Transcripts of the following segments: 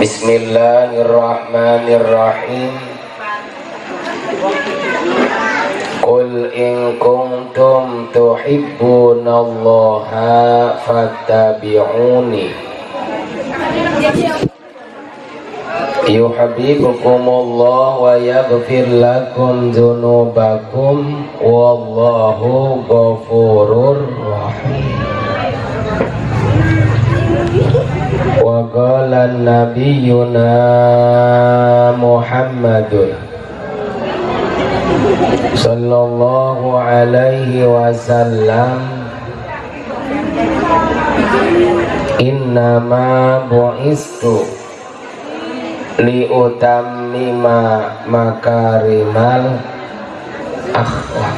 Bismillahirrahmanirrahim. Qul in kuntum tuhibbunallaha fattabi'uni yuhibbukumullah wa yaghfir lakum dzunubakum wallahu ghafurur rahim. Wa qala nabiyyuna Muhammadun sallallahu alaihi wasallam, innama bu'istu liutammima makarimal akhlaq.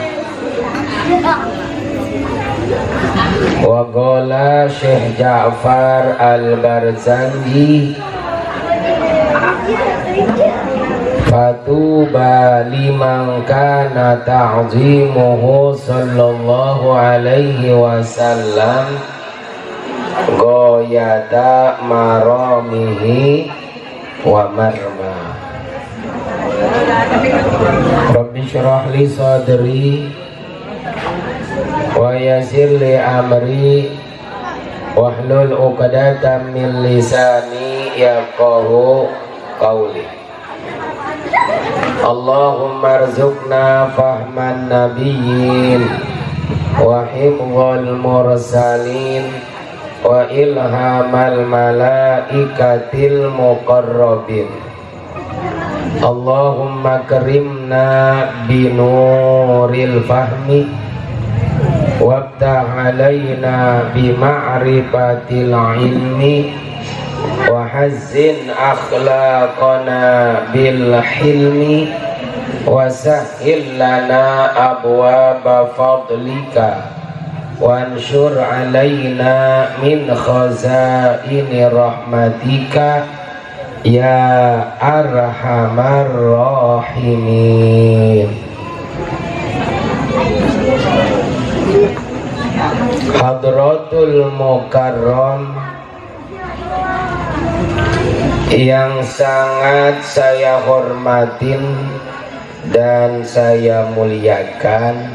Wa qala Syekh Ja'far Al-Barzanji, fatuba liman kana ta'zimuhu sallallahu alaihi wasallam goyata maramihi wa marma. Rabbi syrah li sadri wa yassir li amri wahlul 'uqdatam min lisani yafqahu qawli. Allahumma arzuqna fahman nabiyyin wa hifdzal mursalin wa ilhamal malaikatil muqarrabin. Allahumma karimna binuril fahmi waftah alaina bima'rifatil ilmi wa hazzin akhlaqana bil hilmi wa sahhil lana abwaba fadlika wanshur alaina min khazaini rahmatika ya arhamar rahimin. Hadratul Mukarram yang sangat saya hormatin dan saya muliakan,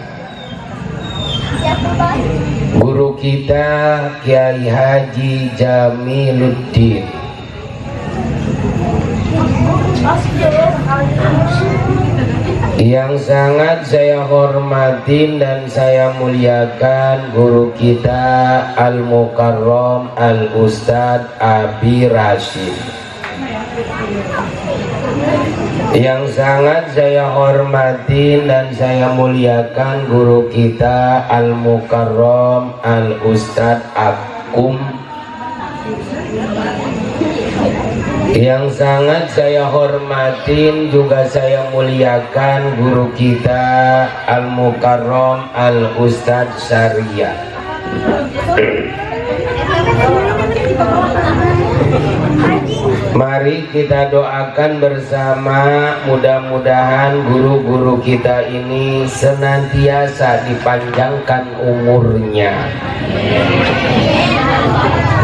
guru kita Kiai Haji Jamiluddin, yang sangat saya hormatin dan saya muliakan, guru kita Al-Mukarram Al-Ustadz Abi Rashid, yang sangat saya hormatin dan saya muliakan, guru kita Al-Mukarram Al-Ustadz Akum, yang sangat saya hormatin juga saya muliakan, guru kita Al-Mukarram Al-Ustadz Syariah. Mari kita doakan bersama, mudah-mudahan guru-guru kita ini senantiasa dipanjangkan umurnya,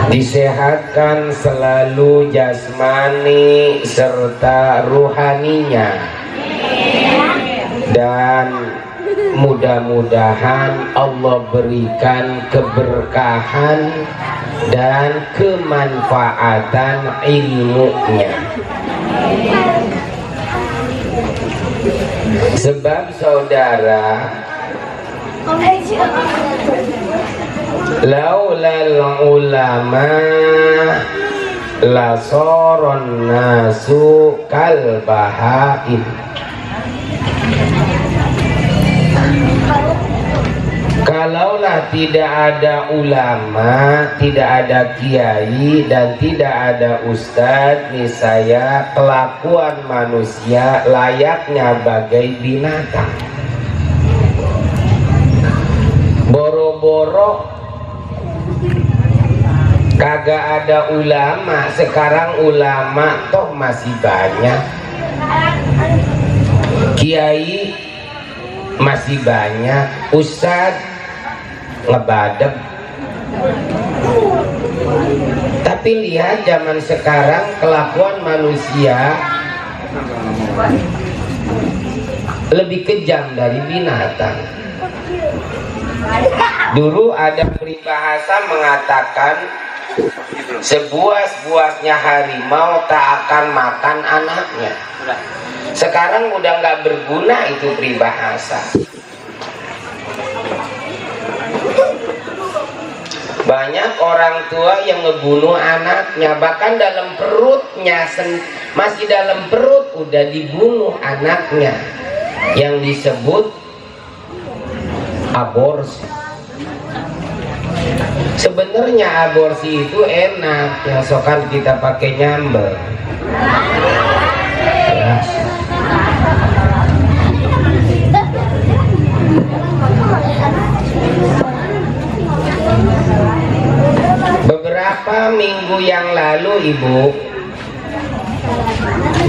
disehatkan selalu jasmani serta ruhaninya, dan mudah-mudahan Allah berikan keberkahan dan kemanfaatan ilmunya. Sebab saudara, laulal ulama la soron nasu kal bahaim. Kalaulah tidak ada ulama, tidak ada kiai, dan tidak ada ustadz, niscaya kelakuan manusia layaknya bagai binatang. Boro-boro kagak ada ulama, sekarang ulama toh masih banyak, kiai masih banyak, ustadz ngebadep. Tapi lihat zaman sekarang kelakuan manusia lebih kejam dari binatang. Dulu ada peribahasa mengatakan sebuas-buasnya harimau tak akan makan anaknya. Sekarang udah nggak berguna itu peribahasa. Banyak orang tua yang ngebunuh anaknya, bahkan dalam perutnya, masih dalam perut udah dibunuh anaknya, yang disebut aborsi. Sebenarnya aborsi itu enak, yang sokan kita pakai nyambel. Ya. Beberapa minggu yang lalu, Ibu,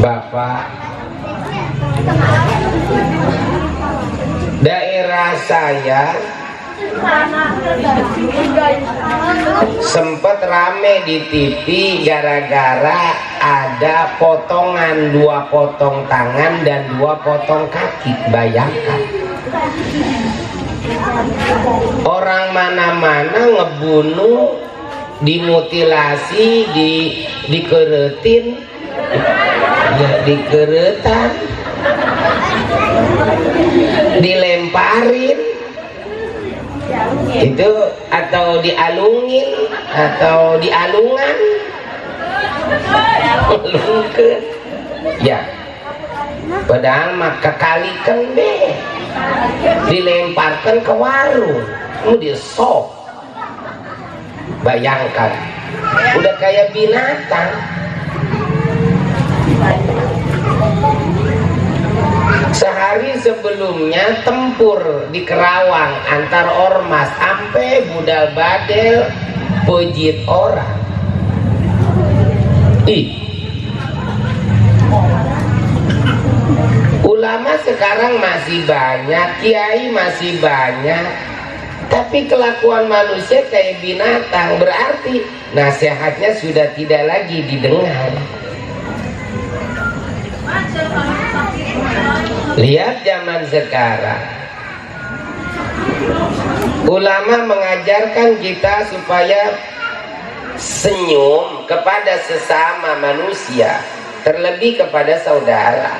Bapak, daerah saya sempat rame di TV gara-gara ada potongan 2 potong tangan dan 2 potong kaki. Bayangkan, orang mana-mana ngebunuh, dimutilasi, dikeretin, ya, dikeretan, dilemparin itu, atau dialungin, atau dialungan, lungkeun, ya. Padahal mah kekalikan deh, dilemparkan ke warung, kemudian sok. Bayangkan, udah kayak binatang. Sehari sebelumnya tempur di Kerawang antar ormas sampai budal badel pejit orang. Ulama sekarang masih banyak, kiai masih banyak, tapi kelakuan manusia kayak binatang. Berarti nasihatnya sudah tidak lagi didengar. Lihat zaman sekarang, ulama mengajarkan kita supaya senyum kepada sesama manusia, terlebih kepada saudara.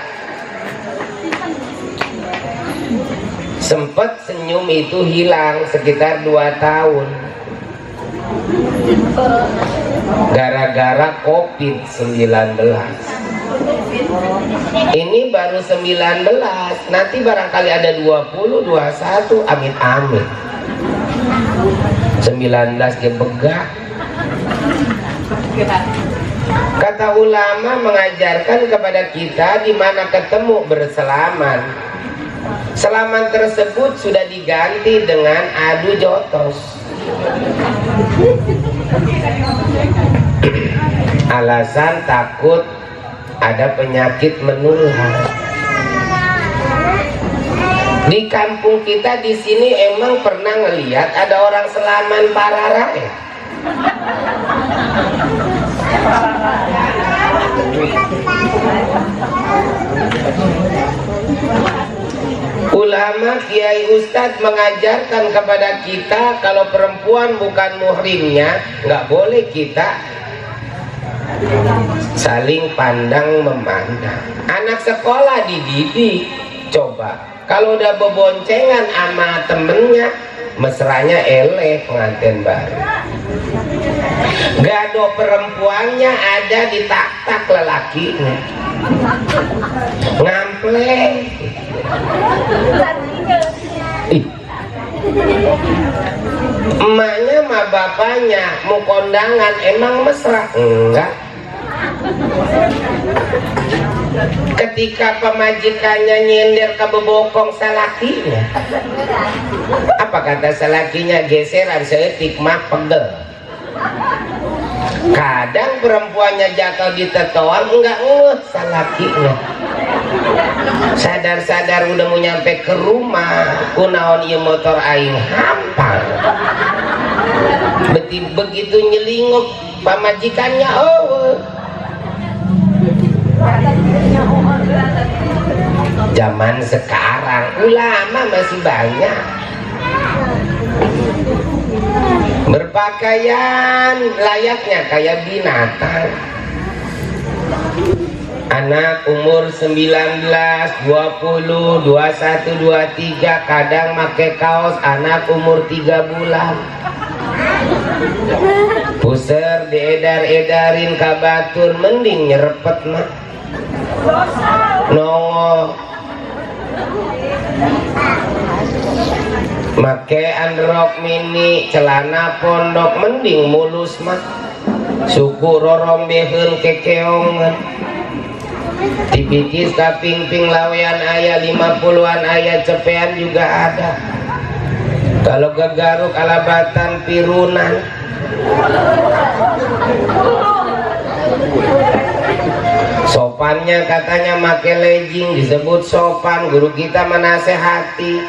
Sempat senyum itu hilang sekitar 2 tahun gara-gara COVID-19. Ini baru 19, nanti barangkali ada 20, 21, amin-amin. 19 dia begah. Kata ulama mengajarkan kepada kita di mana ketemu berselaman. Selaman tersebut sudah diganti dengan adu jotos. Alasan takut ada penyakit menular. Di kampung kita di sini emang pernah ngelihat ada orang selaman pararae. Ulama, kiai, ustadz mengajarkan kepada kita kalau perempuan bukan muhrimnya nggak boleh kita saling pandang memandang. Anak sekolah dididik, coba kalau udah beboncengan sama temennya, mesranya eleh pengantin baru. Gado perempuannya ada di tak-tak lelakinya, ngampleng. Emaknya sama bapaknya mau kondangan emang mesra? Enggak. Ketika pemajikannya nyender ke bebokong salakinya, apa kata salakinya? Geseran seetik mah pegel. Kadang perempuannya jatuh di tetoan enggak salakinya. Sadar-sadar udah mau nyampe ke rumah, kunaon ieu motor aing hampang. Begitu nyelingup pamajikannya eueuh. Zaman sekarang ulama masih banyak berpakaian layaknya kayak binatang. Anak umur 19, 20, 21, 23 kadang pakai kaos anak umur 3 bulan. Puser diedar-edarin kabatur mending nyerepet mah. Nongol make androk mini celana pondok mending mulus mah. Suku rorombeheun kekeongan tipikis kaping-ping lawean ayah 50-an ayah cepean juga ada. Kalau gegaruk alabatan pirunan. Sopannya katanya make legging disebut sopan, guru kita menasehati.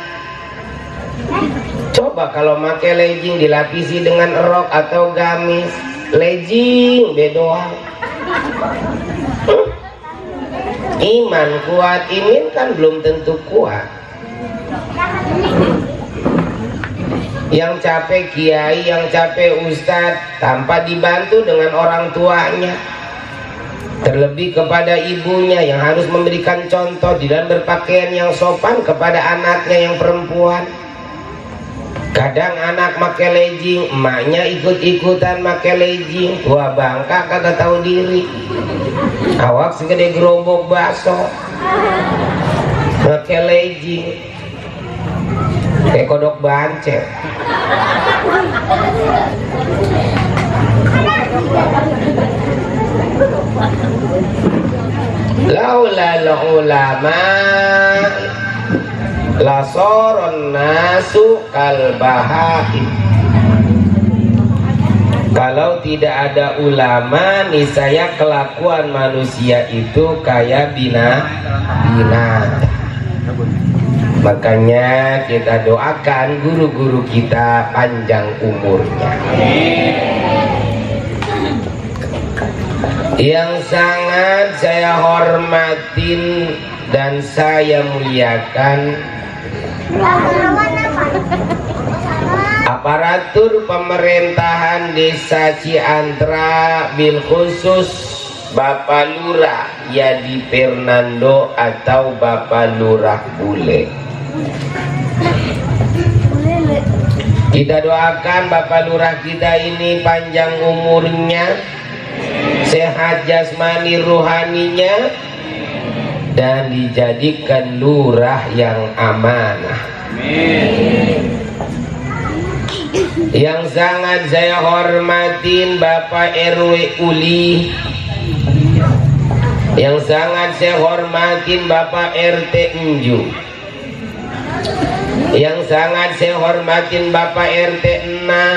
Coba kalau make legging dilapisi dengan rok atau gamis, legging bedoang. Iman kuat, imin kan belum tentu kuat. Yang capek kiai, yang capek ustadz tanpa dibantu dengan orang tuanya, terlebih kepada ibunya yang harus memberikan contoh di dalam berpakaian yang sopan kepada anaknya yang perempuan. Kadang anak make legging, emaknya ikut-ikutan make legging, tua bangka kagak tahu diri. Awak segede gerobok bakso, make legging, kayak kodok banceng. Laulal ulama la soron nasu kal bahaim. Kalau tidak ada ulama, niscaya kelakuan manusia itu kayak binatang. Makanya kita doakan guru-guru kita panjang umurnya. Yang sangat saya hormatin dan saya muliakan aparatur pemerintahan Desa Ciantra, bil khusus Bapak Lurah Yadi Fernando atau Bapak Lurah Bule. Kita doakan Bapak Lurah kita ini panjang umurnya, sehat jasmani rohaninya, dan dijadikan lurah yang amanah. Yang sangat saya hormatin Bapak RW Uli, yang sangat saya hormatin Bapak RT Enju, yang sangat saya hormatin Bapak RT Ena,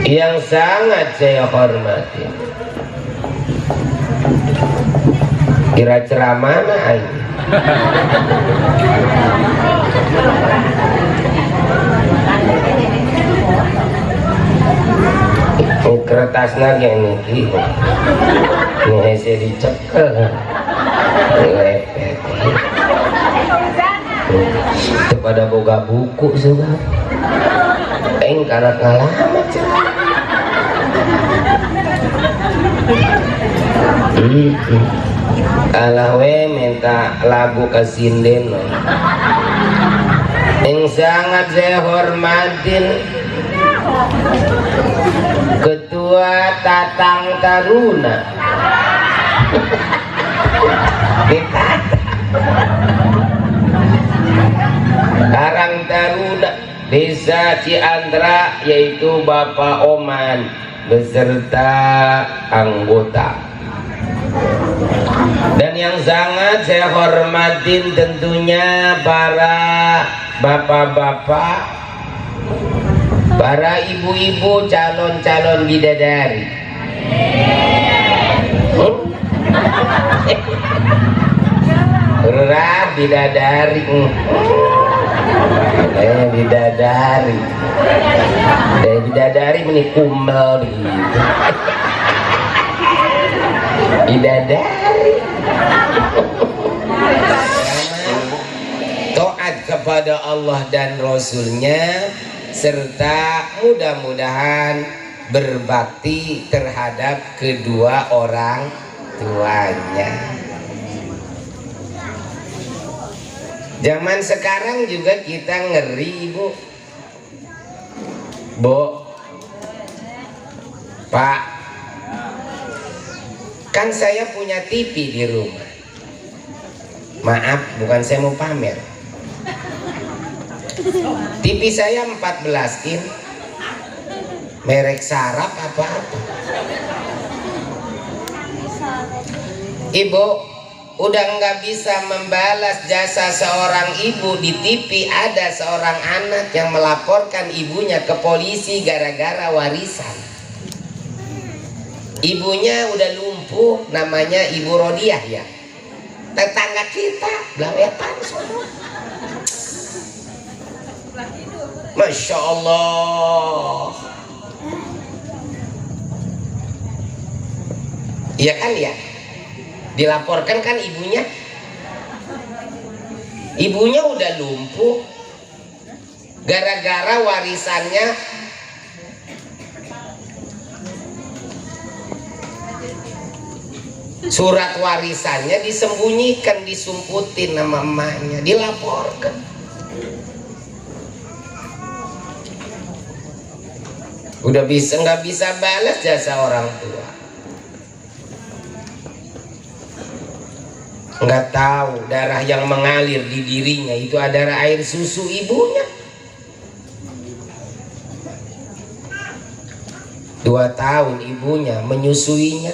yang sangat saya hormatin. Kira ceramah mana ini? Ini kertasnya kayak ini. Ini saya dicekel. Lepet. Itu pada boga buku juga. Karena kalah amat. Kalah we minta lagu ke sinden. Yang sangat saya hormatin Ketua Tatang Taruna Karang Taruna Desa Ciantra, yaitu Bapak Oman beserta anggota. Dan yang sangat saya hormatin tentunya para bapak-bapak, para ibu-ibu calon-calon bidadari. Berat bidadari. Bidadari. Dari bidadari menikumel begitu. Bidadari. Taat kepada Allah dan Rasulnya, serta mudah-mudahan berbakti terhadap kedua orang tuanya. Zaman sekarang juga kita ngeri, Ibu. Bu, Pak, kan saya punya TV di rumah. Maaf, bukan saya mau pamer. TV saya 14 in, merek sarap apa-apa. Ibu, udah nggak bisa membalas jasa seorang ibu. Di TV ada seorang anak yang melaporkan ibunya ke polisi gara-gara warisan. Ibunya udah lumpuh, namanya Ibu Rodiah ya. Tetangga kita belawetan semua. Masya Allah. Iya kan ya? Dilaporkan kan ibunya. Ibunya udah lumpuh gara-gara warisannya surat warisannya disembunyikan, disumputin nama emaknya, dilaporkan. Udah nggak bisa balas jasa orang tua. Nggak tahu darah yang mengalir di dirinya itu adalah air susu ibunya. 2 tahun ibunya menyusuinya.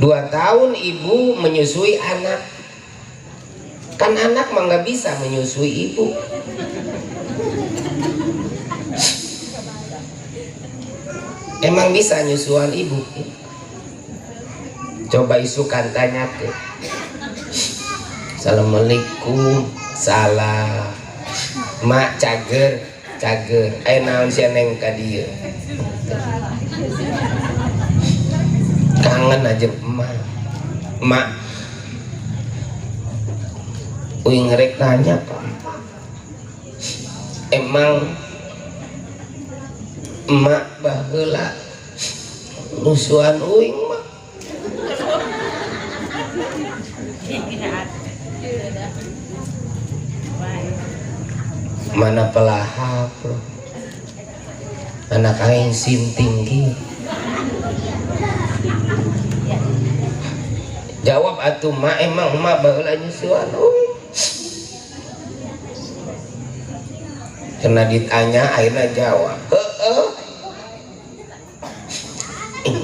2 tahun ibu menyusui anak. Kan anak mah nggak bisa menyusui ibu. Emang bisa nyusuan ibu? Coba isukan tanya ke. Assalamualaikum. Salam. Mak cager. Ayo naon sia neng ka dieu. Kangen aja emak. Mak. Uing rek tanya Pak. Emang emak baheula nusuan uing mah. Mana pelahap bro, anak aing sim tinggi. Jawab atuh mak, emang emak baheula nyusuan uing. Kena ditanya akhirnya jawab, heeh.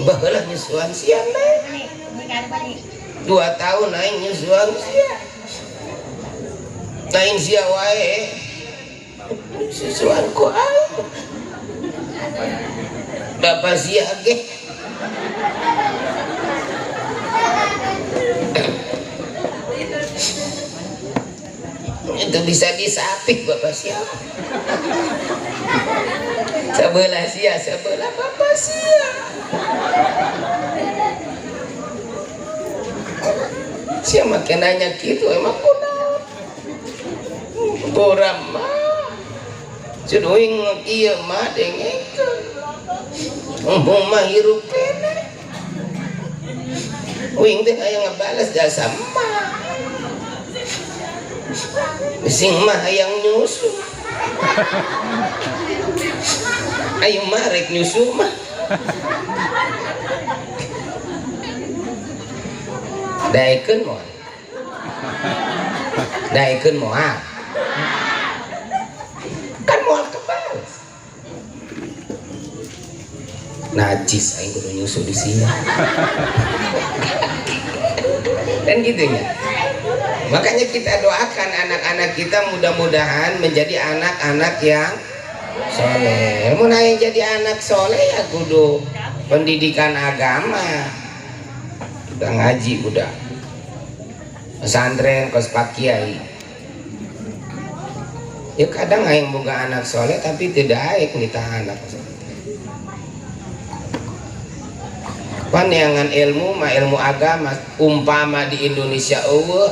Baheula nyusuan sian neng. 2 tahun aing nyusuan sia. Nain sia wae. Susuan ku aing. Bapak sia ge. Itu bisa disapik bapak sia. Sebelah sia, sebelah bapak sia. Sia makin nanya gitu emang kunaon. Kurang mah. Suduing ieu mah dengekeun. Umpama mah hirup kene. Uing teh aya ngabalas jasa mah. Sing mah hayang nyusu. Ayo mah rek nyusu mah. Daekeun moal. Daekeun moal. Kan moal kebalas. Najis aing kudu nyusu di sini. Dan gitu ya. Makanya kita doakan anak-anak kita mudah-mudahan menjadi anak-anak yang soleh. Mun aing jadi anak soleh ya kudu pendidikan agama. Udah ngaji udah. pesantren kos pak kiai. Ya kadang yang boga anak soleh tapi tidak aik nita anak. Panyangan ilmu mah ilmu agama umpama di Indonesia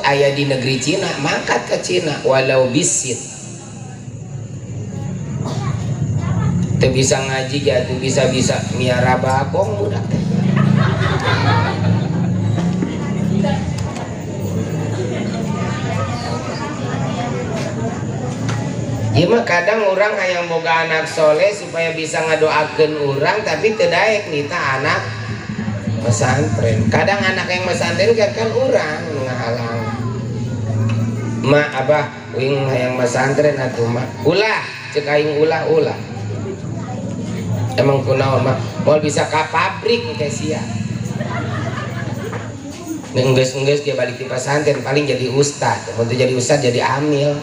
aya di negeri Cina mangkat ke Cina walau bisit teu bisa ngaji jatuh bisa miara bakong budak teh. Ieu mah kadang orang hayang boga anak soleh supaya bisa ngadoakeun urang tapi teu daek nita anak pesantren. Kadang anak yang pesantren kan urang ngahalang. Ma abah wing hayang pesantren atuh mah. Ulah ceuk aing ulah. Emang kunaon mah moal bisa ka pabrik teh sia. Ngeunggeus dia balik di pesantren paling jadi ustad. Mun jadi ustad jadi amil.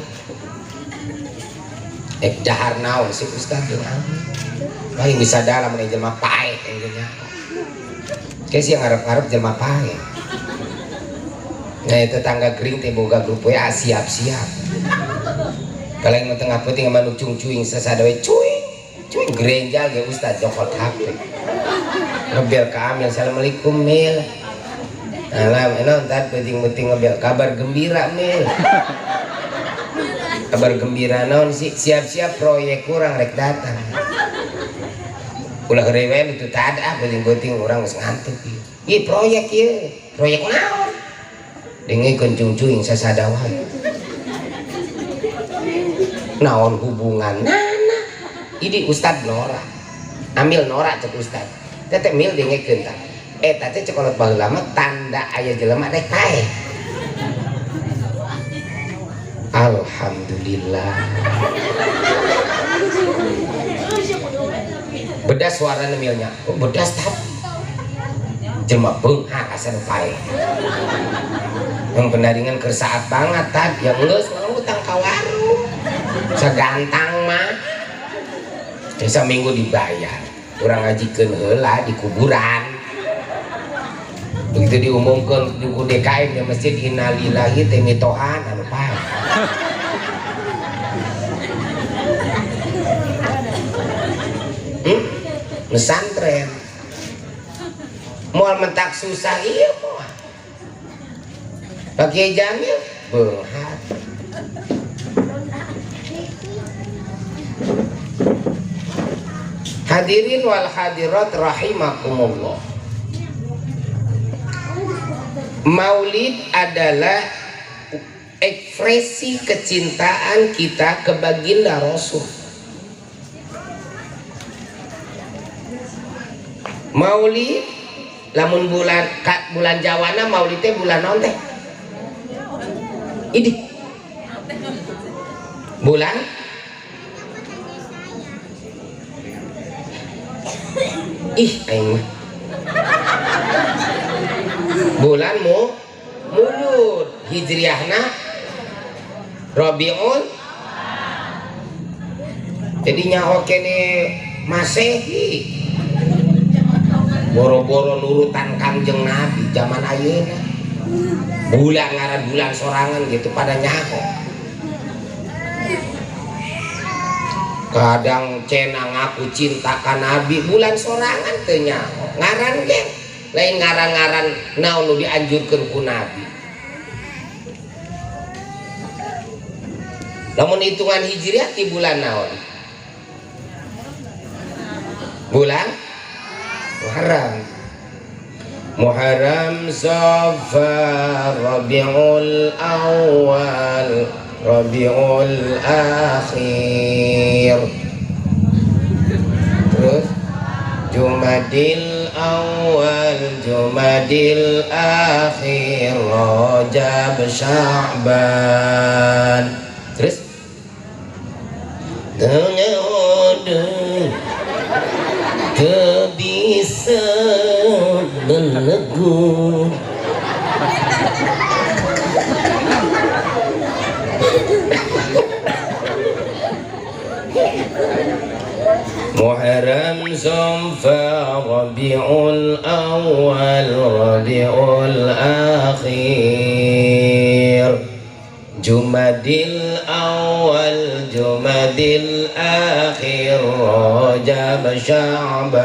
Dahar naon si ustad jeung amil. Paling bisa dalam mun jelema pae enggeuna. Kayak sih ngarep-ngarep jelma pae. Nah tetangga kering teh boga grup WA siap-siap. Kalau yang tengah putih manuk cung-cuing sasadawe cuing gerenjal ge ustad jokot HP. Ngebel ka amil assalamualaikum mil. Alam enon tad penting-penting ngebel kabar gembira mil. Kabar gembira naon sih siap-siap proyek kurang rek datang. Ulah rewen itu tak ada penting-penting orang geus ngantuk ieu proyek naon dengekeun cung-cuing sasadawa naon hubungan nana idi ustad Nora ambil Nora cek ustad teteh mil dengekeun tah eta teh cekolot baheula mah tanda aya jelema rek pae. Alhamdulillah bedas suara nemilnya bedas tapi jelma beunghak asa nu pae yang pendaringan kersaat banget tadi yang geus ngutang ka warung sagantang mah bisa minggu dibayar urang ngajikeun heula di kuburan begitu diumumkeun di DKM di masjid innalillahi teh mitohan anu pae. Pesantren moal mentak susah iya moal pakai Jamil beunghar hadirin wal hadirat rahimakumullah. Maulid adalah ekspresi kecintaan kita ke baginda Rasul. Maulid lamun bulan Jawana maulid teh bulan naon teh? Ini bulan aing bulan mulud hijriahna Rabiul jadi nyaho kene Masehi boro-boro nurutan Kangjeng Nabi zaman ayeuna bulan ngaran bulan sorangan gitu pada nyaho kadang cenah ngaku cinta ka Nabi bulan sorangan teu nyaho ngaran ge lain ngaran-ngaran naon nu dianjurkeun ku Nabi. Lamun hitungan hijriah di bulan naon? Bulan Muharram, Safar, Rabiul Awal, Rabiul Akhir, terus Jumadil Awal, Jumadil Akhir, Rajab, Sya'ban, terus bisa meneguh Muharram, Safar, Rabiul Awal, Rabiul Akhir, Rajab, Sya'ban, terus Jumadil Awal, Jumadil Akhir, Rajab, Sya'ban, terus Muharram, Safar, Rabiul Awal, Rabiul Akhir, Rajab, Sya'ban, terus Muharram, Safar, Rabiul Awal, Rabiul Akhir, Jumadil awal, Jumadil akhir, Rajab Sya'ban,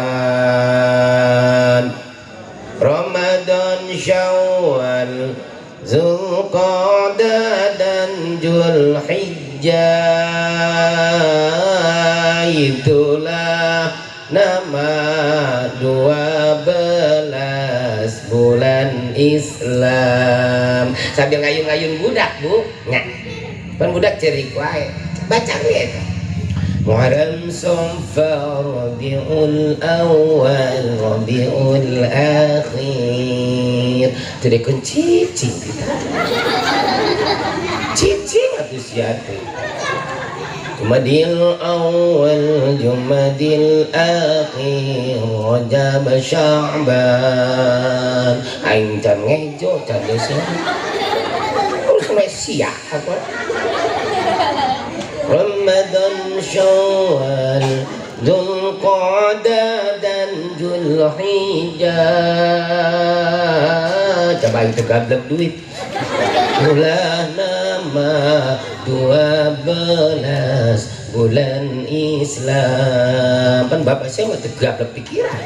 Ramadan Syawal, Zulqa'dah dan Zulhijjah. Itulah nama 12 bulan Islam. Sambil ngayun-ngayun budak, Bu. Nggak. Kan budak cerik wae. Baca ya. Muharram, Safar, Rabiul Awal, Rabiul Akhir. Jadi kunci kita. Cicing atuh siatu. Jumadil awal, Jumadil akhir, Rajab Sya'ban. Aing can ngejo can dosa. Terus Malaysia apa? Ramadan, Syawal, Dzulqa'dah dan Dzulhijjah. Coba itu gablek duit. Itulah nama 12 bulan Islam. Kan bapak saya mah gablek pikiran.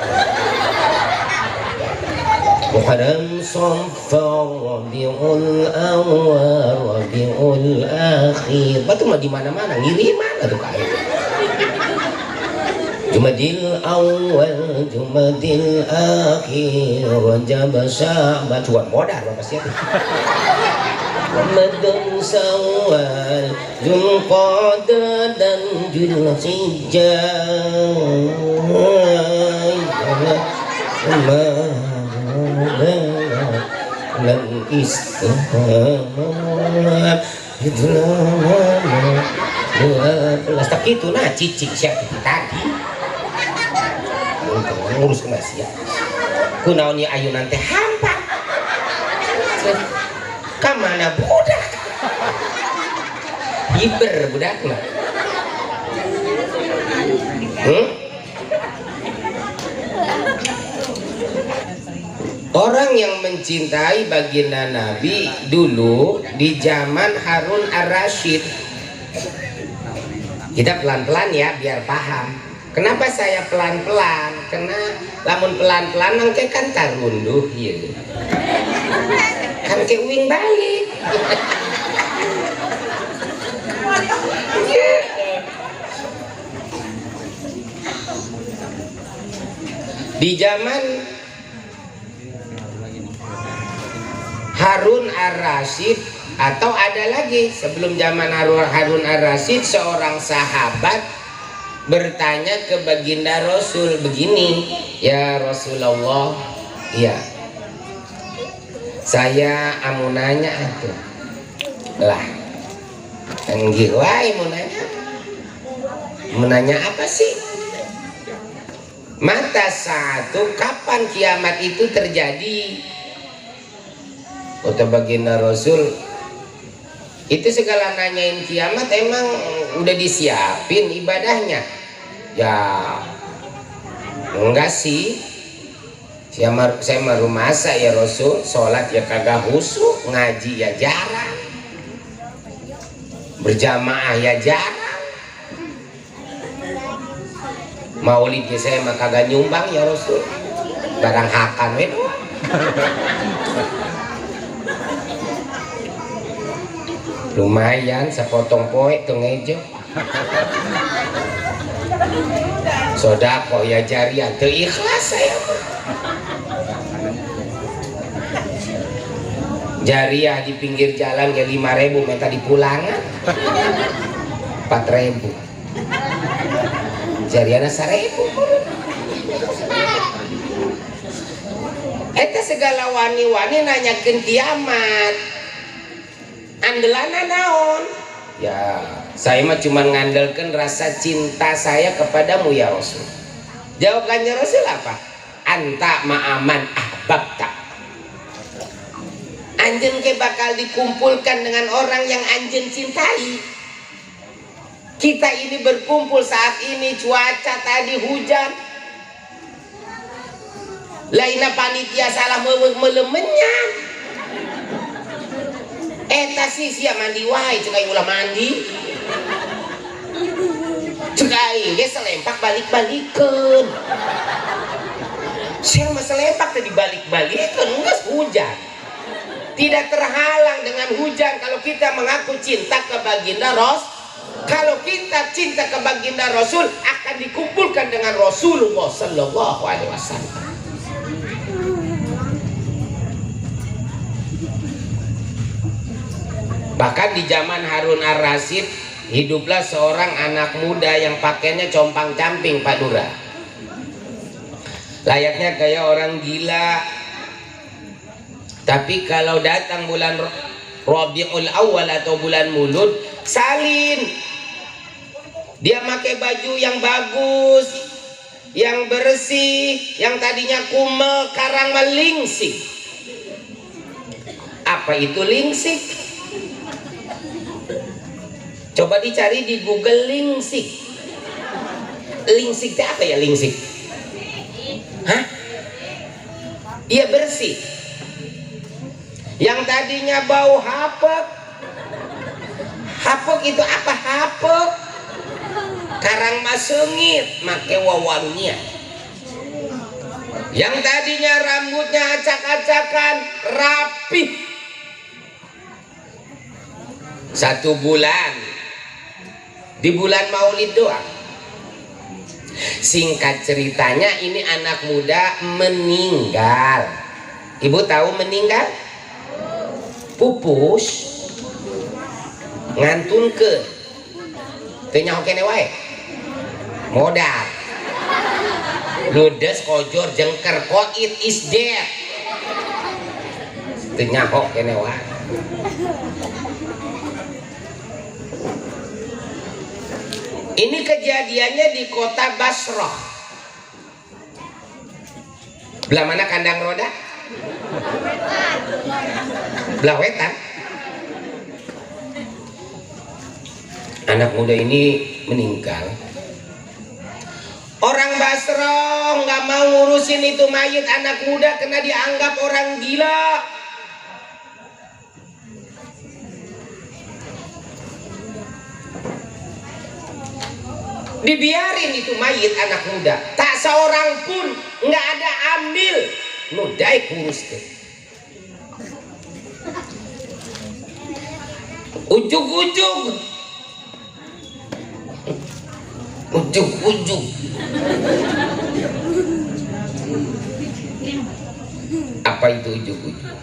Muharram, Safar, Rabiul Awal, Rabiul Akhir. Batu mah di mana-mana, ngiriman atuh ka itu. Jumadil Awal, Jumadil Akhir, Rajab Sya'ban. Cuan modal bapak siapa? Ramadan, Syawal, Zulqa'dah dan Zulhijjah. Dan Islam itulah 12 tak itu nah cicik siapa tadi ngurus ke Malaysia kunaonnya ayunan teh hampa kamana budak hiber budak mah Orang yang mencintai baginda Nabi dulu di zaman Harun Ar-Rasyid. Kita pelan-pelan ya biar paham. Kenapa saya pelan-pelan? Karena lamun pelan-pelan nangke kan tarunduh ya. Kan ke uing balik. Di zaman Harun Ar-Rasyid atau ada lagi sebelum zaman Harun Ar-Rasyid, seorang sahabat bertanya ke baginda Rasul begini, ya Rasulullah, ya saya amunanya atuh lah enggih wae munanya apa sih? Mata satu kapan kiamat itu terjadi? Kata baginda Rasul, itu segala nanyain kiamat emang udah disiapin ibadahnya? Ya enggak sih, saya maru masa ya Rasul, sholat ya kagak khusyuk, ngaji ya jarang, berjamaah ya jarang, maulid ya saya mah kagak nyumbang ya Rasul, barang hakan we doang. Lumayan sepotong poe tuh ngejo sodako ya jariah tuh ikhlas saya jariah di pinggir jalan ya 5.000 minta dipulangan 4.000 jariahnya 1.000 eta segala wani-wani nanyakeun kiamat andelana naon? Ya, saya mah cuma ngandalkan rasa cinta saya kepadamu ya Rasul. Jawabannya Rasul apa? Anta ma'aman ahbabta. Anjen ke bakal dikumpulkan dengan orang yang anjen cintai. Kita ini berkumpul saat ini cuaca tadi hujan. Lainnya panitia salah melemennya. Eta sih siap mandi wae cekai ulah mandi. Cekai ge selempak balik-balikeun. Saya mah selempak tadi balik-balikeun geus hujan. Tidak terhalang dengan hujan kalau kita mengaku cinta ke baginda Rasul. Kalau kita cinta ke baginda Rasul akan dikumpulkan dengan Rasulullah Sallallahu Alaihi Wasallam. Bahkan di zaman Harun Ar-Rasyid hiduplah seorang anak muda yang pakainya compang-camping, Pak Dura. Layaknya kayak orang gila. Tapi kalau datang bulan Rabiul Awal atau bulan Mulud, salin. Dia pakai baju yang bagus, yang bersih, yang tadinya kumel, sekarang melingsik. Apa itu lingsik? Coba dicari di Google lingsik. Lingsik itu apa ya lingsik? Hah? Iya bersih. Yang tadinya bau hapek. Hapek itu apa hapek? Karang masengit make wawannya. Yang tadinya rambutnya acak-acakan rapi. 1 bulan di bulan Maulid doang. Singkat ceritanya ini anak muda meninggal. Ibu tahu meninggal? Pupus ngantun ke tanya kene wae modal ludes kojor jengker koit is dead tanya kene wae. Ini kejadiannya di kota Basrah. Belah mana kandang roda? Belah wetan. Anak muda ini meninggal. Orang Basrah nggak mau ngurusin itu mayit anak muda karena dianggap orang gila. Dibiarin itu mayit anak muda, tak seorang pun nggak ada ambil nudai kurus deh. Ujug-ujug apa itu ujug-ujug?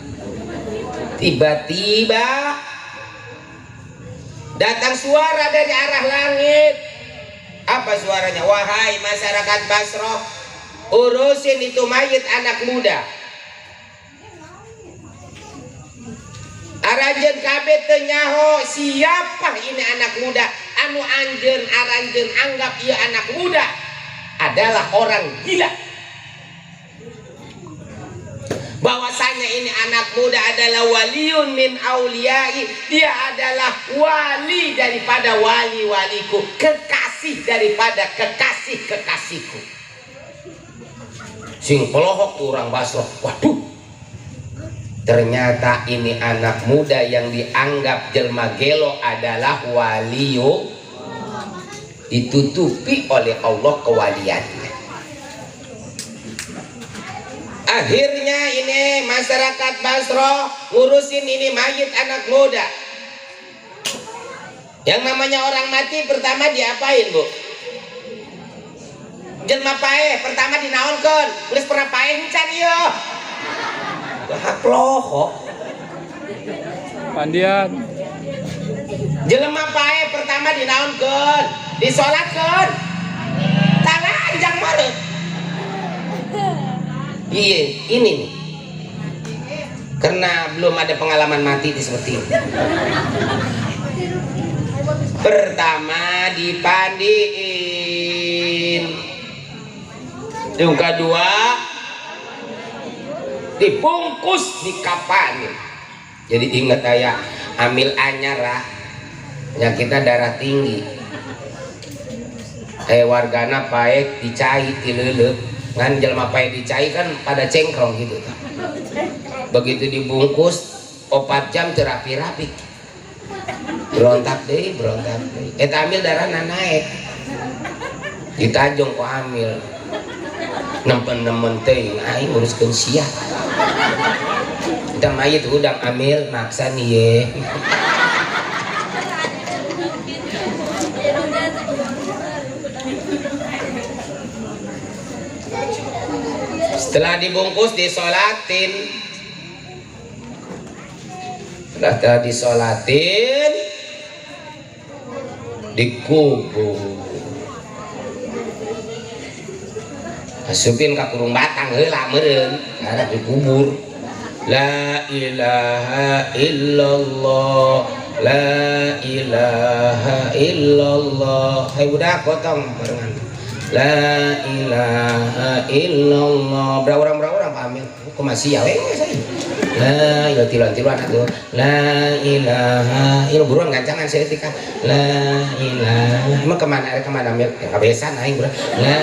Tiba-tiba datang suara dari arah langit. Apa suaranya? Wahai masyarakat Basrah, urusin itu mayit anak muda. Aranjen kabeh teu nyaho siapa ini anak muda anu anjeun aranjeun anggap ieu anak muda adalah orang gila. Bahwasanya ini anak muda adalah waliun min auliyai, dia adalah wali daripada wali-waliku, kekasih daripada kekasih-kekasihku. Sing pelohok orang Basrah, waduh, ternyata ini anak muda yang dianggap jelma gelo adalah waliyu, ditutupi oleh Allah kewaliannya. Akhirnya ini masyarakat Basrah ngurusin ini mayit anak muda. Yang namanya orang mati pertama diapain, Bu? Jelma paeh pertama dinaonkeun, geus pernah paeh encan ieu. Hak lohok. Pandian. Jelma paeh pertama dinaonkeun, disolatkeun. Tangan jang mareup. Iya, ini nih. Karena belum ada pengalaman mati seperti ini. Pertama dipandiin. Yang kedua dibungkus di kapan. Jadi ingat ya, ambil anyar lah. Ya kita darah tinggi. Wargana paek dicai tileuleuk. Ngan jelma pae dicai kan pada cengkrong gitu. Begitu dibungkus 4 jam terapi-rapi berontak deh eta amil darah naik ditajong ku amil nempen teh aing nguruskeun sia kita mayit udang amil maksa nih ye. Setelah dibungkus disolatin, setelah disolatin dikubur, masukin ke kurung batang heula meureun karena dikubur. La ilaha illallah, la ilaha illallah. Hai budak potong barengan. La ilaha illallah. Berapa orang pamil? Kok masih ya? La ilaha illallah. La ilaha illallah. Buruan gancangan saya ketika. La ilaha. Emang kemana ambil? Ya kebiasaan aing bro. La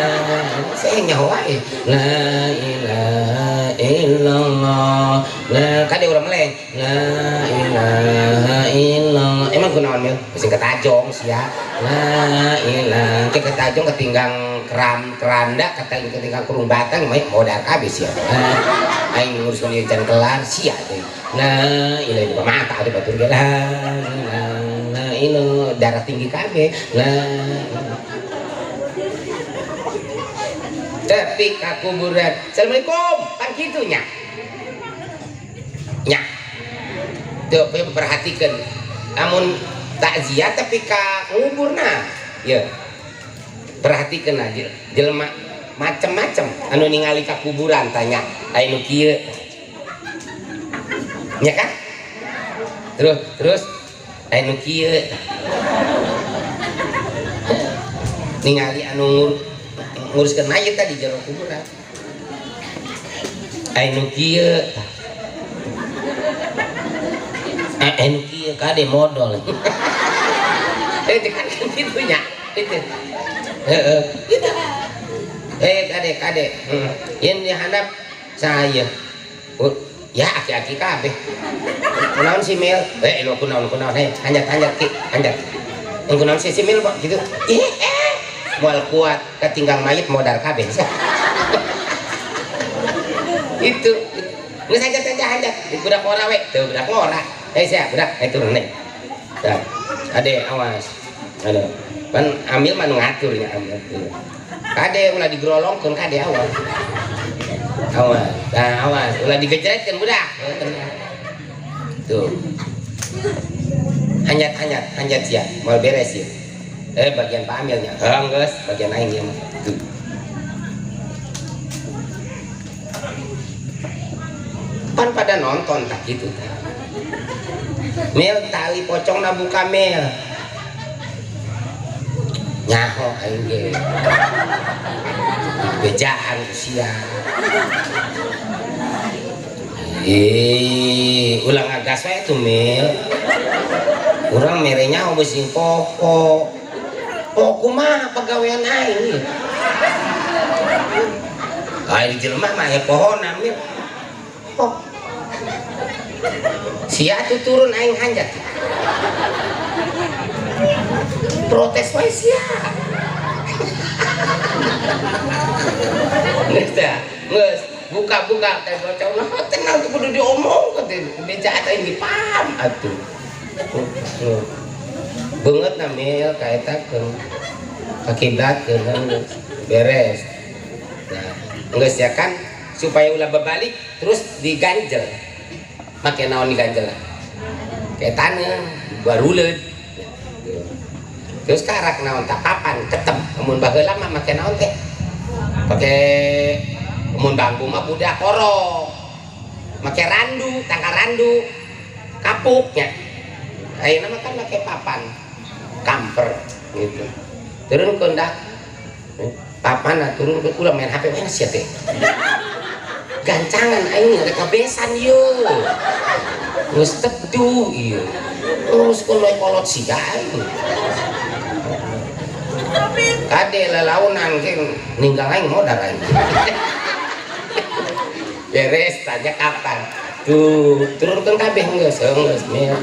saya nyawa La ilaha illallah. La kade urang meleng. La ilaha illallah. Emang kunaon mil? Sing ketajong sia. La ilaha. Ketajong ketinggang keranda kata ketinggang kurung batang modal habis ya. Aing nguruskan ieu can kelar sia teh. La ilaha illallah mata atuh batur ge. La ilaha darah tinggi kabeh. La tapi ka kuburan. Assalamualaikum. Kan kitu nya. Nya. Tuh perhatikan. Amun takziah tapi ka kuburna. Ya. Perhatikan aja jelema macem-macem anu ningali ka kuburan tanya anu kieu nya kan terus anu kieu ningali anu nguruskeun mayit tadi jero kuburan anu kieu anu kieu kade modal itu kan gitu nya itu gitu. Kade yang dihandap saya ya aki-aki kabeh kunaon si Mil lo kunaon hanjat ki hanjat yang kunaon si Mil kok gitu moal kuat ketinggang mayit modal kabeh itu geus hanjat budak ora we teu budak ora sia budak turun nih ade awas aduh kan ambil mah ngaturnya ambil kade ulah digerolongkeun kade awas awas ulah digejretkeun budak tuh hanjat sia mau beres ya bagian Pak Amilnya geus bagian aing ya tuh pan pada nonton tak gitu Mil tali pocongna buka Mil nyaho aing ge bejaan sia ulang agas wae tuh Mil urang mere nyaho beusi pokok kumaha pagawean aing aing jelema mah ya pohonna Mil sia tuh turun aing hanjat protes wae sia geus buka teh bocah mah tenang tuh kudu diomong teh bejaan aing dipaham atuh beungeut na Mil kaetakeun kakiblatkeun beres nah geus ya kan supaya ulah berbalik terus diganjel make naon diganjel kayak taneuh baruleud terus karak naon tak kapan ketem amun baheula mah make naon teh pake amun bangku mah budak korok make randu tangkar randu kapuknya ayeuna mah kan make papan kamper gitu turun ke ndak papan turun ke ulah main HP mana sia teh gancangan aing rek kabesan yeuh geus teduh ieu terus kolot sia aing kade lalaunan ke ninggal aing modal aing beres tanya kapan tuh turunkan kabeh geus mil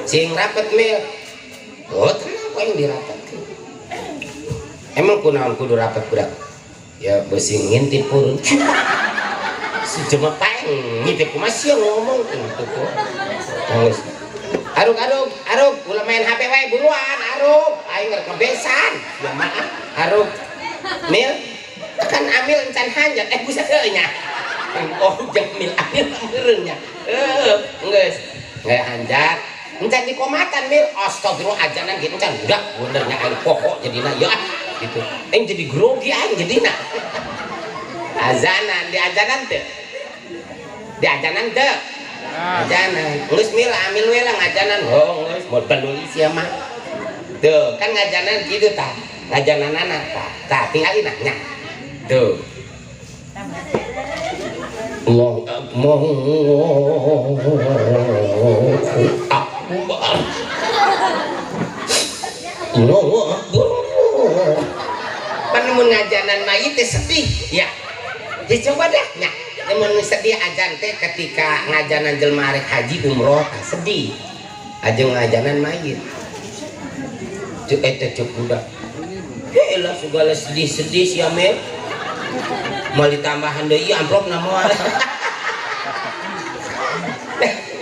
sing rapet mil oh tenang kok yang dirapet emang kunaon kudu rapet budak ya besi ngintip purun cuma paeng ngintip masih ngomong gitu kok geus aruk ulah main HP wae buruan aruk aing ngarep kebesan ya maaf aruk mil kan amil encan hanjat buset nya oh jeung mil amil meureunnya geus nggak hanjat encan di komatan mil astagfirullah ajanan gitu encan udah benernya aing pokok jadina ya gitu aing jadi grogi aing jadina azanan di ajanan teu ajanan geus mil amil we lah ngajanan oh geus mod peduli sia mah tuh kan ngajanan gitu tah ngajananana tah tinggal nanya tuh Allahu Akbar Allahu Akbar pan mun ngajanan mah teh sedih ya coba dah nya mun sedih ajan teh ketika ngajanan jelema arek haji umroh sedih ajeng ngajanan mayit cek eta cek budak lah segala sedih-sedih sia mel mau ditambahan deui amplopna moal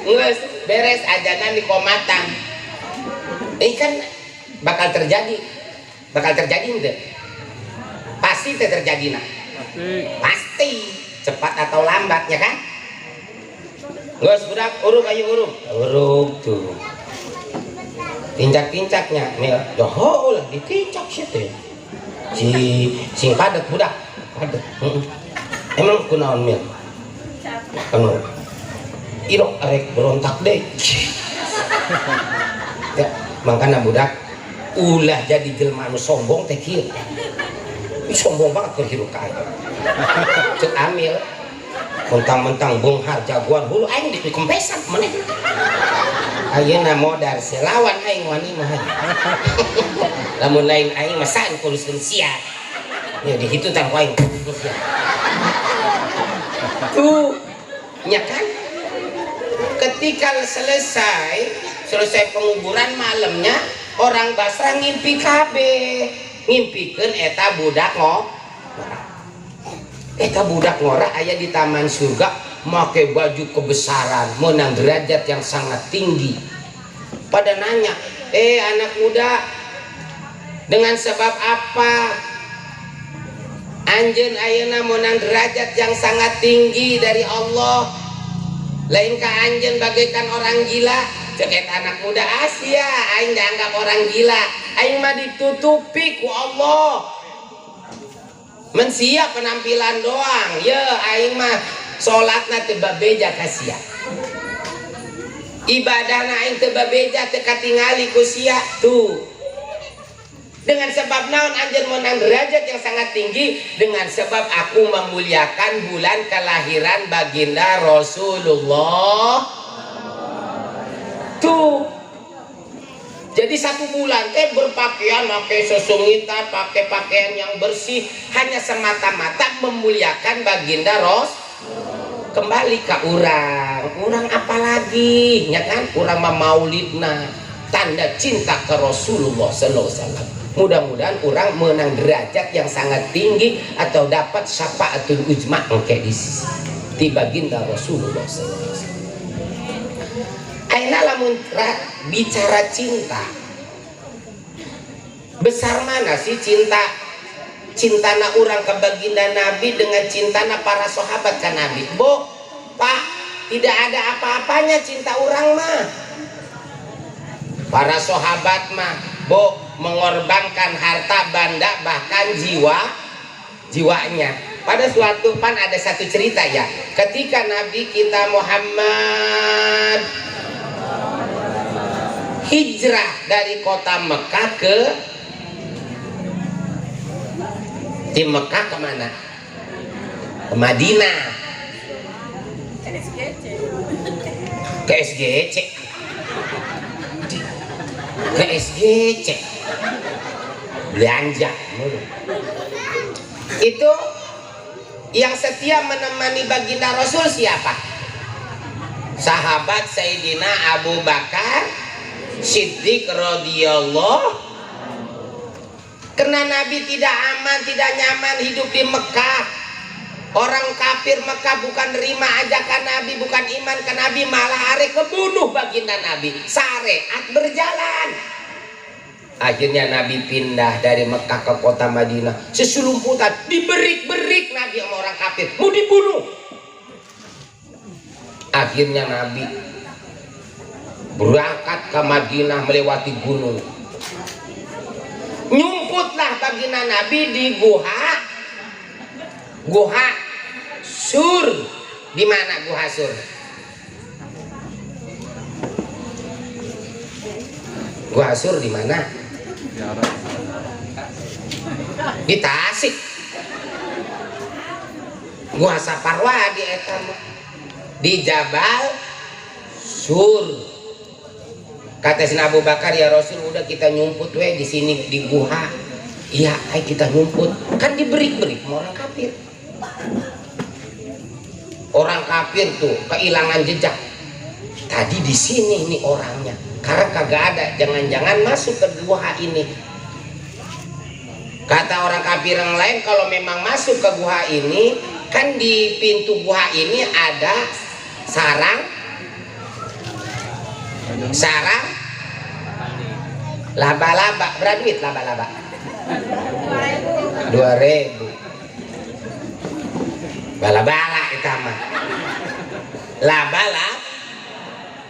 geus beres ajanan di komatan ini kan bakal terjadi henteu pasti teh terjadi nah pasti cepat atau lambat ya kan geus budak uruk ayo uruk tuh tincak-tincaknya mil doh lah ditincak sih teh sing padet budak padet emang kunaon mil anu irok arek berontak deh ya makanya budak ulah jadi jelema anu sombong teh kieu sombong banget keur hirup ka aing cek amil mentang-mentang bonghar jagoan hulu aing dikempesan meneh ayeuna modal selawan aing wani mah lamun lain aing mah saan kuruskeun sia ya dihitu tang aing tuh nya kan ketika selesai penguburan malamnya orang Basra ngimpi kabeh ngimpikeun eta budak ngora aya di taman surga make baju kebesaran menang derajat yang sangat tinggi pada nanya anak muda dengan sebab apa anjeun ayeuna menang derajat yang sangat tinggi dari Allah lain ka anjeun bagaikan orang gila cek eta anak muda Asia aing dianggap orang gila aing mah ditutupi ku Allah mensia penampilan doang ya aing mah salatna teu babeja ka sia ibadahna aing teu babeja teu katingali ku sia tuh dengan sebab naon anjeun menang derajat yang sangat tinggi dengan sebab aku memuliakan bulan kelahiran baginda Rasulullah tuh jadi 1 bulan teh berpakaian pakai sesungitan pakai pakaian yang bersih hanya semata-mata memuliakan baginda kembali ke orang apalagi ya kan orang mah maulidna tanda cinta ke Rasulullah sallallahu alaihi wasallam mudah-mudahan orang menang derajat yang sangat tinggi atau dapat syafaatul ujma engke di sisi di baginda Rasulullah sallallahu alaihi wasallam ayeuna lamun bicara cinta besar mana sih cintana orang ke baginda Nabi dengan cintana para sahabat ke Nabi Pak tidak ada apa-apanya cinta orang mah para sahabat mah mengorbankan harta benda bahkan jiwanya pada suatu pan ada satu cerita ya ketika Nabi kita Muhammad hijrah dari kota Mekah di Mekah kemana? Ke Madinah ke SGC belanja itu yang setia menemani baginda Rasul siapa? sahabat Sayyidina Abu Bakar Siddiq radhiyallahu. Karena Nabi tidak aman, tidak nyaman hidup di Mekah. Orang kafir Mekah bukan nerima ajakan Nabi, bukan iman ke Nabi, malah are kebunuh baginda Nabi. Syariat berjalan. Akhirnya Nabi pindah dari Mekah ke kota Madinah. Seselumputan diberik-berik Nabi sama orang kafir, mau dibunuh. Akhirnya Nabi berangkat ke Madinah melewati gunung. Nyumputlah baginda Nabi di Guha Sur. Di mana Guha Sur? Guha Sur di mana? Di Tasik. Guha Saparwa di eta di Jabal Sur. Kata Sina Abu Bakar, ya Rasul, udah kita nyumput we di sini di Guha. Iya, ayo kita nyumput. Kan diberik-berik sama orang kafir. Orang kafir tuh kehilangan jejak. Tadi di sini nih orangnya. Karena kagak ada, jangan-jangan masuk ke Guha ini. Kata orang kafir yang lain, kalau memang masuk ke Guha ini, kan di pintu Guha ini ada sarang laba-laba. Berapa duit laba-laba? 2.000. Bala-bala itu mah. Laba-laba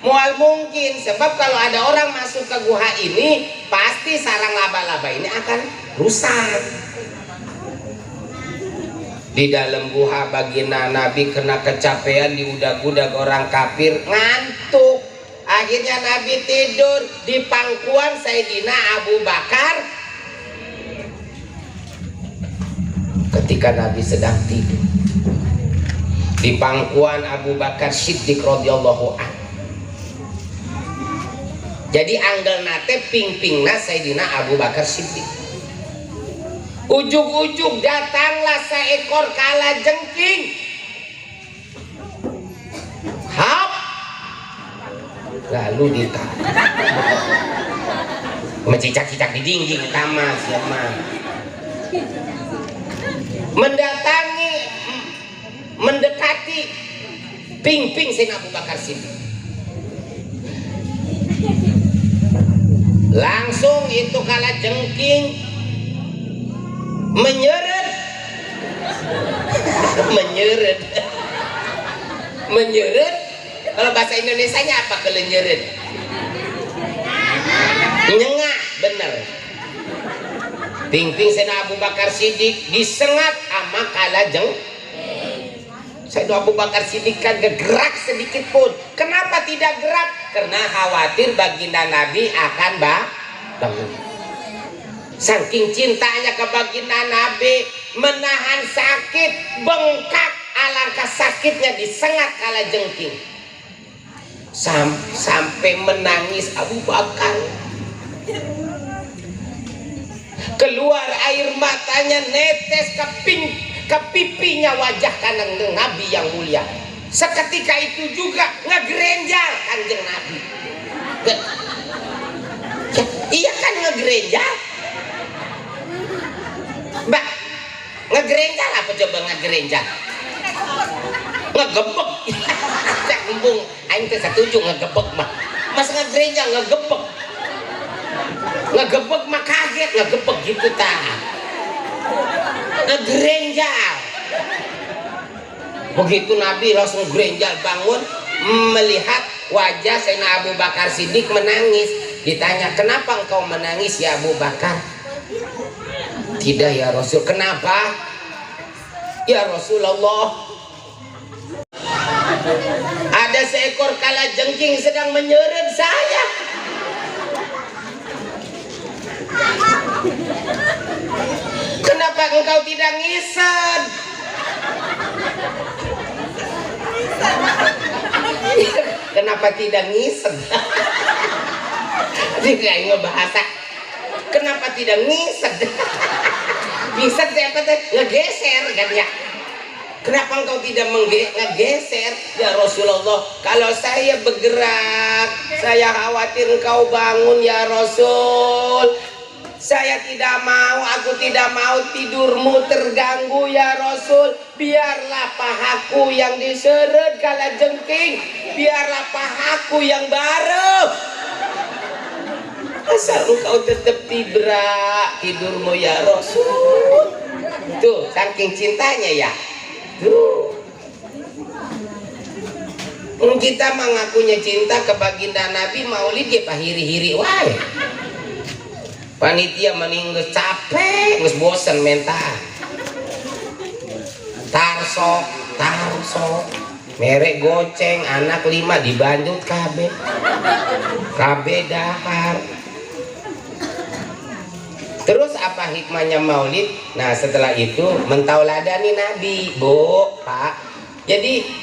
mual mungkin, sebab kalau ada orang masuk ke Guha ini pasti sarang laba-laba ini akan rusak. Di dalam Guha baginda Nabi kena kecapean, diudag-udag orang kafir, ngantuk. Akhirnya Nabi tidur di pangkuan Sayyidina Abu Bakar. Ketika Nabi sedang tidur di pangkuan Abu Bakar Siddiq radhiyallahu anhu. Jadi anggal nate ping-pingna Sayyidina Abu Bakar Siddiq. Ujug-ujug datanglah seekor kalajengking. Hap. Lalu ditahan. Mencicak-cicak di dinding kamar siapa? Mendatangi, mendekati ping-ping Sayyidina Abu Bakar Siddiq. Langsung itu kalajengking menyeret kalau bahasa Indonesianya apa kelenyeret? Nyengah, bener. Ping-ping Sayyidina Abu Bakar Siddiq disengat sama kalajeng. Sayyidina Abu Bakar Siddiq kan gerak sedikit pun. Kenapa tidak gerak? Karena khawatir baginda Nabi akan bangun. Saking cintanya ke baginda Nabi, menahan sakit, bengkak, alangkah sakitnya disengat kalajengking. Sampai menangis Abu Bakar. Keluar air matanya netes ke pipinya wajah kanan Nabi yang mulia. Seketika itu juga ngegerenjal kanjeng Nabi. Iya kan ngegerenjal? Mbak, ngegerenjal apa coba ngegerenjal? Ngegebek. Cak ngembung, aing teh setuju ngegebek mah. Mas ngegerenjal ngegebek. Ngegebek mah kaget, ngegebek gitu tah. Ngegerenjal. Begitu Nabi langsung gerenjal bangun, melihat wajah Sayyidina Abu Bakar Siddiq menangis. Ditanya, kenapa engkau menangis ya Abu Bakar? Tidak ya Rasul. Kenapa? Ya Rasulullah, ada seekor kalajengking sedang menyeret saya. Kenapa engkau tidak ngised? Kenapa tidak ngised? Dia ngebahasa. Kenapa tidak ngised? Ngised siapa teh? Ngegeser kan ya? Kenapa engkau tidak ngegeser? Ya Rasulullah, kalau saya bergerak, saya khawatir engkau bangun ya Rasul. Saya tidak mau, aku tidak mau tidurmu terganggu ya Rasul. Biarlah pahaku yang diseret kala jengking, biarlah pahaku yang bareng. Asal engkau tetap tidurmu ya Rasul. Tuh, saking cintanya ya. Tuh. Kita mengakunya cinta ke baginda Nabi, maulid dia pahiri-hiri wae. Panitia meninggal capek, nges bosen mental. Tarsok, merek goceng, anak 5 dibanjut KB dahar. Terus apa hikmahnya maulid? Nah setelah itu mentauladani Nabi, Bu, Pak. Jadi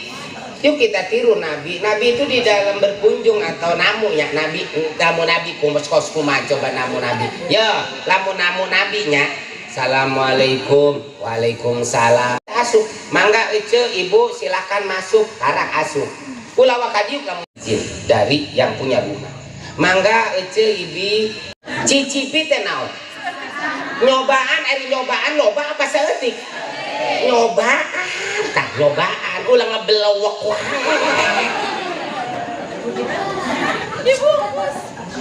yuk kita tiru Nabi. Nabi itu di dalam berkunjung atau namu ya Nabi, namu Nabi kumpos kuma coba namu Nabi. Ya, namu Nabinya. Assalamualaikum, waalaikumsalam. Asup, mangga ece ibu silakan masuk, harak asup. Ulawa kadiu kamu izin dari yang punya rumah. Mangga ece ibi cicipi teh naon? Nyobaan, loba apa seetik? Nyobaan, ulang ngebelowok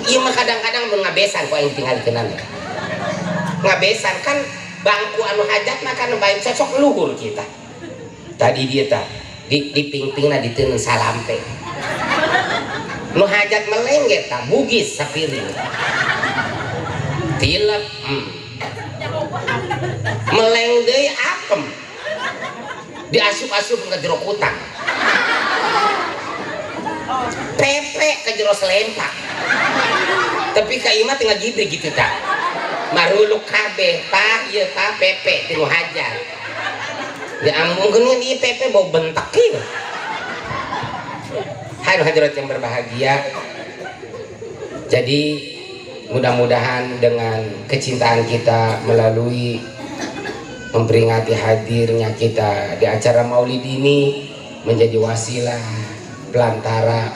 iya mah kadang-kadang ngabesan kok yang tinggal kenan ngabesan kan bangku anu hajat makan baik cocok luhur kita tadi dia tak di ping-pingna diteun salampe nu hajat melengget tak bugis sapiring tilep meleng deui akem diasup-asup ke jero kutang pepe ke jero selempak tapi ka imah tinggal gibri gitu tak maruluk kabeh pak ieu pak pepe tinu hajar ya ampun ieu pepe bau bentak ieu hai hadirat yang berbahagia. Jadi mudah-mudahan dengan kecintaan kita melalui memperingati hadirnya kita di acara maulid ini menjadi wasilah pelantara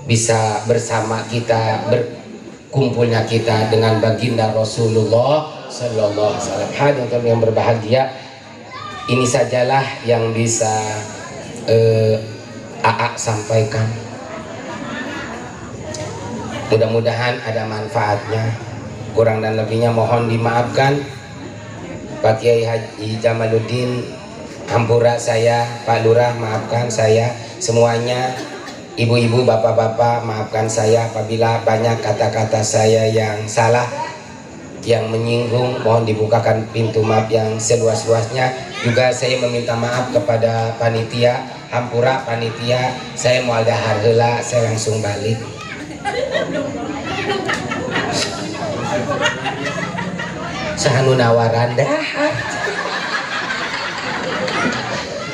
bisa bersama kita berkumpulnya kita dengan baginda Rasulullah Sallallahu Alaihi Wasallam. Hadirin yang berbahagia, ini sajalah yang bisa AA sampaikan. Mudah-mudahan ada manfaatnya, kurang dan lebihnya mohon dimaafkan. Pak Kiai Haji Jamaluddin Hampura saya, Pak Lurah maafkan saya, semuanya ibu-ibu bapak-bapak maafkan saya apabila banyak kata-kata saya yang salah, yang menyinggung, mohon dibukakan pintu maaf yang seluas-luasnya. Juga saya meminta maaf kepada panitia Hampura, panitia saya mau dahar heula, saya langsung balik. Sahanu nawaran dahar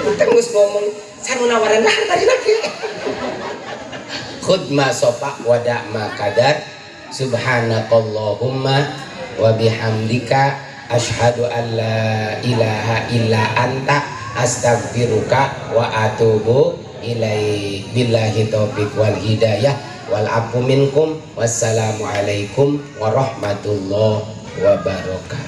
kita ngus ngomong sahanu nawaran dahar tadi lagi khudma sopa wada makadar subhanakallahumma wa bihamdika asyhadu an la ilaha illa anta astaghfiruka wa atubu ilaik. Billahi taufiq wal hidayah wal afu minkum. Wassalamualaikum warahmatullahi wabarakatuh.